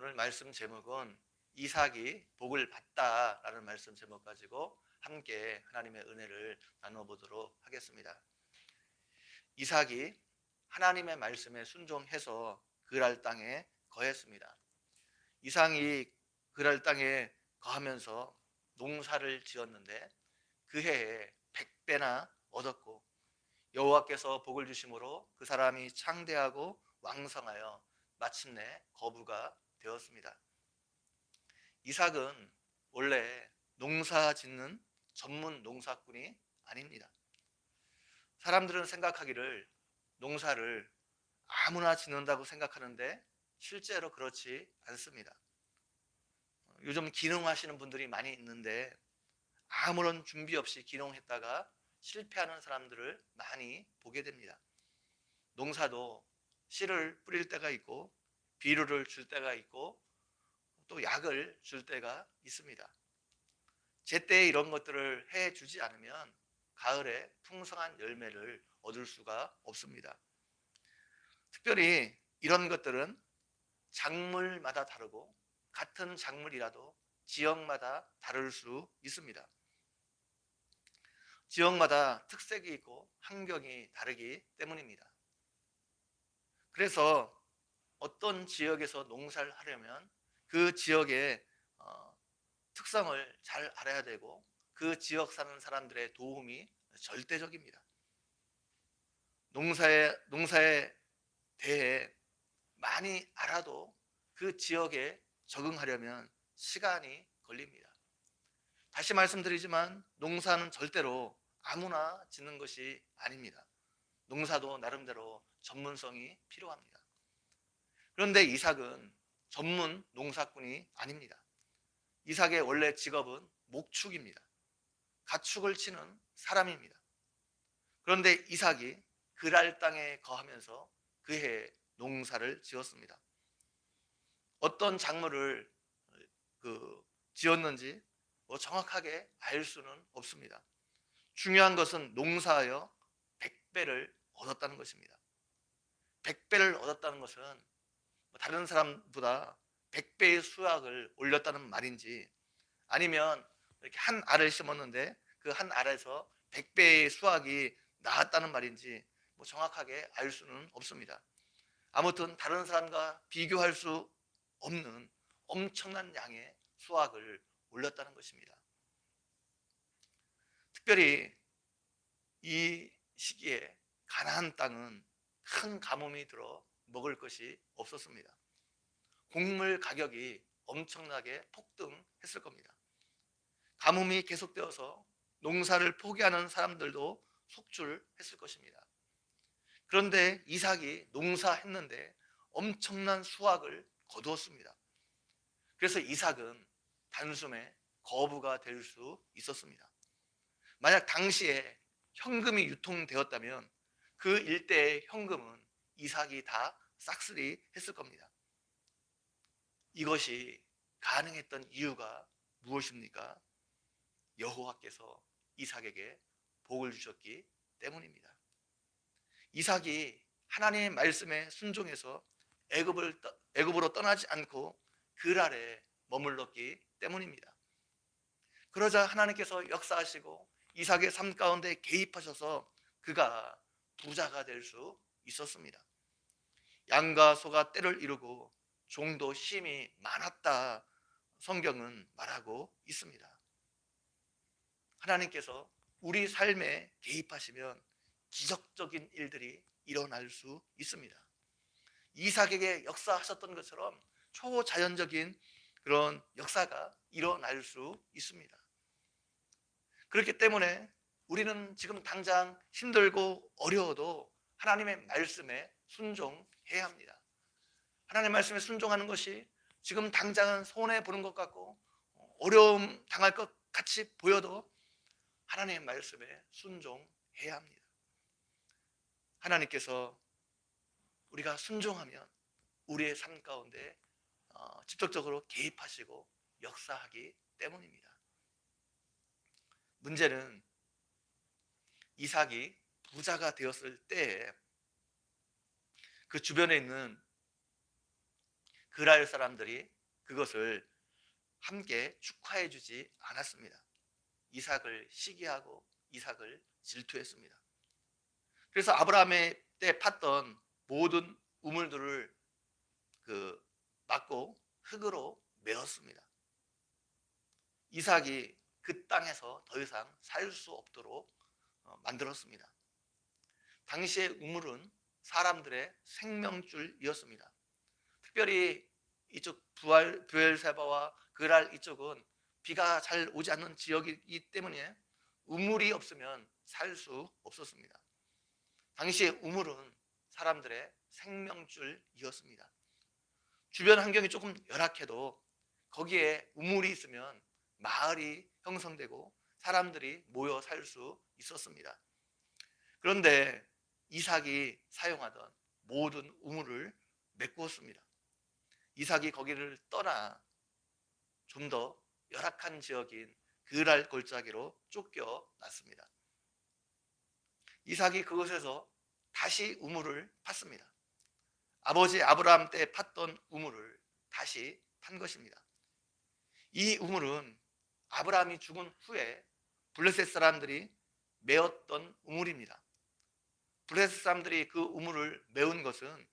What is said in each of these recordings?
오늘 말씀 제목은 이삭이 복을 받다라는 말씀 제목 가지고 함께 하나님의 은혜를 나눠 보도록 하겠습니다. 이삭이 하나님의 말씀에 순종해서 그랄 땅에 거했습니다. 이삭이 그랄 땅에 거하면서 농사를 지었는데 그 해에 100배나 얻었고 여호와께서 복을 주심으로 그 사람이 창대하고 왕성하여 마침내 거부가 되었습니다. 이삭은 원래 농사 짓는 전문 농사꾼이 아닙니다. 사람들은 생각하기를 농사를 아무나 짓는다고 생각하는데 실제로 그렇지 않습니다. 요즘 기농하시는 분들이 많이 있는데 아무런 준비 없이 기농했다가 실패하는 사람들을 많이 보게 됩니다. 농사도 씨를 뿌릴 때가 있고 비료를 줄 때가 있고 또 약을 줄 때가 있습니다. 제때 이런 것들을 해주지 않으면 가을에 풍성한 열매를 얻을 수가 없습니다. 특별히 이런 것들은 작물마다 다르고 같은 작물이라도 지역마다 다를 수 있습니다. 지역마다 특색이 있고 환경이 다르기 때문입니다. 그래서 어떤 지역에서 농사를 하려면 그 지역의 특성을 잘 알아야 되고 그 지역 사는 사람들의 도움이 절대적입니다. 농사에 대해 많이 알아도 그 지역에 적응하려면 시간이 걸립니다. 다시 말씀드리지만 농사는 절대로 아무나 짓는 것이 아닙니다. 농사도 나름대로 전문성이 필요합니다. 그런데 이삭은 전문 농사꾼이 아닙니다. 이삭의 원래 직업은 목축입니다. 가축을 치는 사람입니다. 그런데 이삭이 그랄 땅에 거하면서 그 해에 농사를 지었습니다. 어떤 작물을 지었는지 정확하게 알 수는 없습니다. 중요한 것은 농사하여 100배를 얻었다는 것입니다. 100배를 얻었다는 것은 다른 사람보다 100배의 수확을 올렸다는 말인지 아니면 이렇게 한 알을 심었는데 그 한 알에서 100배의 수확이 나왔다는 말인지 정확하게 알 수는 없습니다. 아무튼 다른 사람과 비교할 수 없는 엄청난 양의 수확을 올렸다는 것입니다. 특별히 이 시기에 가나안 땅은 큰 가뭄이 들어 먹을 것이 없었습니다. 곡물 가격이 엄청나게 폭등했을 겁니다. 가뭄이 계속되어서 농사를 포기하는 사람들도 속출했을 것입니다. 그런데 이삭이 농사했는데 엄청난 수확을 거두었습니다. 그래서 이삭은 단숨에 거부가 될 수 있었습니다. 만약 당시에 현금이 유통되었다면 그 일대의 현금은 이삭이 다 싹쓸이 했을 겁니다. 이것이 가능했던 이유가 무엇입니까? 여호와께서 이삭에게 복을 주셨기 때문입니다. 이삭이 하나님의 말씀에 순종해서 애굽으로 떠나지 않고 그랄에 머물렀기 때문입니다. 그러자 하나님께서 역사하시고 이삭의 삶 가운데 개입하셔서 그가 부자가 될 수 있었습니다. 양과 소가 때를 이루고 종도 힘이 많았다 성경은 말하고 있습니다. 하나님께서 우리 삶에 개입하시면 기적적인 일들이 일어날 수 있습니다. 이삭에게 역사하셨던 것처럼 초자연적인 그런 역사가 일어날 수 있습니다. 그렇기 때문에 우리는 지금 당장 힘들고 어려워도 하나님의 말씀에 순종해야 합니다. 하나님의 말씀에 순종하는 것이 지금 당장은 손해보는 것 같고 어려움 당할 것 같이 보여도 하나님의 말씀에 순종해야 합니다. 하나님께서 우리가 순종하면 우리의 삶 가운데 직접적으로 개입하시고 역사하기 때문입니다. 문제는 이삭이 부자가 되었을 때에 그 주변에 있는 그랄 사람들이 그것을 함께 축하해 주지 않았습니다. 이삭을 시기하고 이삭을 질투했습니다. 그래서 아브라함의 때 팠던 모든 우물들을 막고 흙으로 메웠습니다. 이삭이 그 땅에서 더 이상 살 수 없도록 만들었습니다. 당시의 우물은 사람들의 생명줄이었습니다. 특별히 이쪽 브엘세바와 그랄 이쪽은 비가 잘 오지 않는 지역이기 때문에 우물이 없으면 살 수 없었습니다. 당시의 우물은 사람들의 생명줄이었습니다. 주변 환경이 조금 열악해도 거기에 우물이 있으면 마을이 형성되고 사람들이 모여 살 수 있었습니다. 그런데 이삭이 사용하던 모든 우물을 메꾸었습니다. 이삭이 거기를 떠나 좀 더 열악한 지역인 그랄 골짜기로 쫓겨났습니다. 이삭이 그곳에서 다시 우물을 팠습니다. 아버지 아브라함 때 팠던 우물을 다시 판 것입니다. 이 우물은 아브라함이 죽은 후에 블레셋 사람들이 메었던 우물입니다. 블레셋 사람들이 그 우물을 메운 것은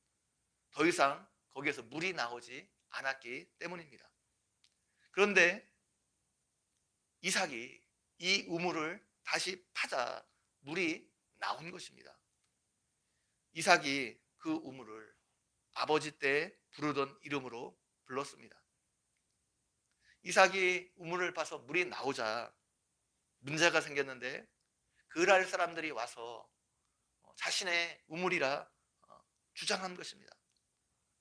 더 이상 거기에서 물이 나오지 않았기 때문입니다. 그런데 이삭이 이 우물을 다시 파자 물이 나온 것입니다. 이삭이 그 우물을 아버지 때 부르던 이름으로 불렀습니다. 이삭이 우물을 파서 물이 나오자 문제가 생겼는데 그랄 사람들이 와서 자신의 우물이라 주장한 것입니다.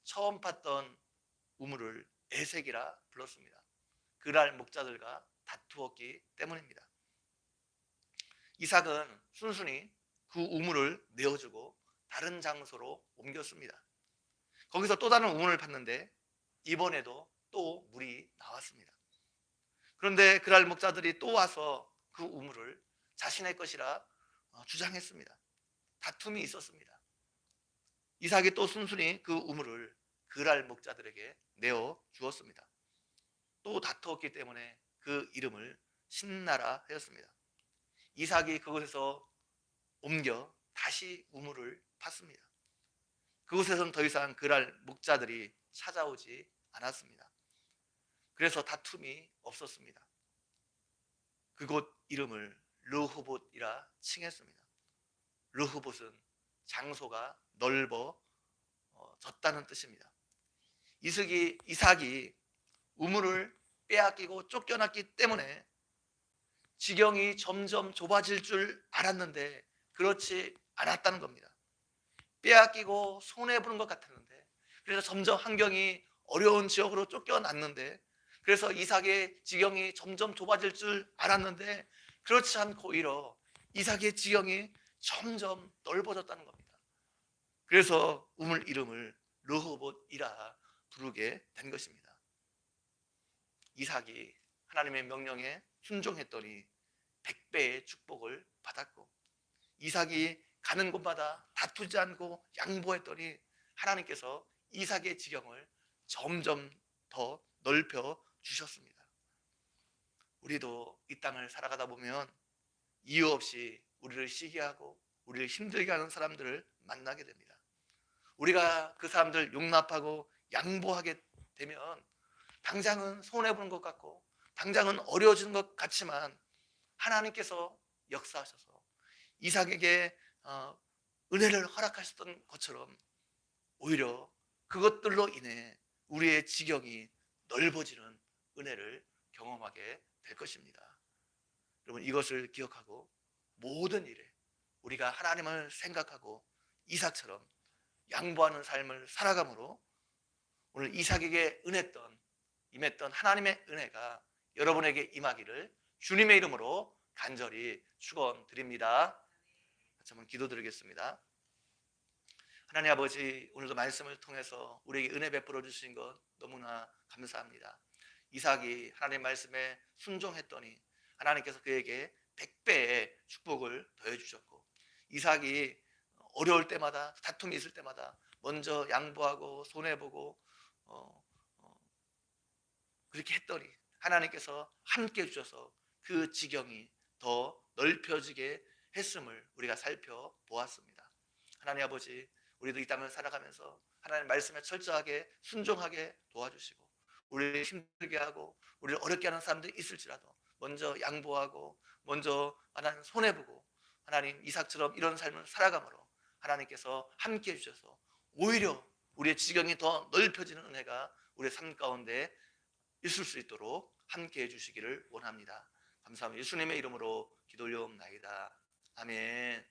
처음 팠던 우물을 에색이라 불렀습니다. 그랄 목자들과 다투었기 때문입니다. 이삭은 순순히 그 우물을 내어주고 다른 장소로 옮겼습니다. 거기서 또 다른 우물을 팠는데 이번에도 또 물이 나왔습니다. 그런데 그랄 목자들이 또 와서 그 우물을 자신의 것이라 주장했습니다. 다툼이 있었습니다. 이삭이 또 순순히 그 우물을 그랄 목자들에게 내어 주었습니다. 또 다투었기 때문에 그 이름을 신나라 하였습니다. 이삭이 그곳에서 옮겨 다시 우물을 팠습니다. 그곳에서는 더 이상 그랄 목자들이 찾아오지 않았습니다. 그래서 다툼이 없었습니다. 그곳 이름을 르호봇이라 칭했습니다. 르호봇은 장소가 넓어졌다는 뜻입니다. 이삭이 우물을 빼앗기고 쫓겨났기 때문에 지경이 점점 좁아질 줄 알았는데 그렇지 않았다는 겁니다. 빼앗기고 손해보는 것 같았는데, 그래서 점점 환경이 어려운 지역으로 쫓겨났는데, 그래서 이삭의 지경이 점점 좁아질 줄 알았는데 그렇지 않고 오히려 이삭의 지경이 점점 넓어졌다는 겁니다. 그래서 우물 이름을 르호봇이라 부르게 된 것입니다. 이삭이 하나님의 명령에 순종했더니 100배의 축복을 받았고, 이삭이 가는 곳마다 다투지 않고 양보했더니 하나님께서 이삭의 지경을 점점 더 넓혀 주셨습니다. 우리도 이 땅을 살아가다 보면 이유 없이 우리를 시기하고 우리를 힘들게 하는 사람들을 만나게 됩니다. 우리가 그 사람들 용납하고 양보하게 되면 당장은 손해보는 것 같고 당장은 어려워지는 것 같지만 하나님께서 역사하셔서 이삭에게 은혜를 허락하셨던 것처럼 오히려 그것들로 인해 우리의 지경이 넓어지는 은혜를 경험하게 될 것입니다. 여러분, 이것을 기억하고 모든 일에 우리가 하나님을 생각하고 이삭처럼 양보하는 삶을 살아감으로 오늘 이삭에게 임했던 하나님의 은혜가 여러분에게 임하기를 주님의 이름으로 간절히 축원드립니다. 같이 한번 기도드리겠습니다. 하나님 아버지, 오늘도 말씀을 통해서 우리에게 은혜 베풀어 주신 것 너무나 감사합니다. 이삭이 하나님의 말씀에 순종했더니 하나님께서 그에게 100배의 축복을 더해 주셨고, 이삭이 어려울 때마다 다툼이 있을 때마다 먼저 양보하고 손해보고 그렇게 했더니 하나님께서 함께 해주셔서 그 지경이 더 넓혀지게 했음을 우리가 살펴보았습니다. 하나님 아버지, 우리도 이 땅을 살아가면서 하나님 말씀에 철저하게 순종하게 도와주시고, 우리를 힘들게 하고 우리를 어렵게 하는 사람들이 있을지라도 먼저 양보하고 먼저 하나님 손해보고 하나님 이삭처럼 이런 삶을 살아감으로 하나님께서 함께 해주셔서 오히려 우리의 지경이 더 넓혀지는 은혜가 우리의 삶 가운데 있을 수 있도록 함께 해주시기를 원합니다. 감사합니다. 예수님의 이름으로 기도 올려옵나이다. 아멘.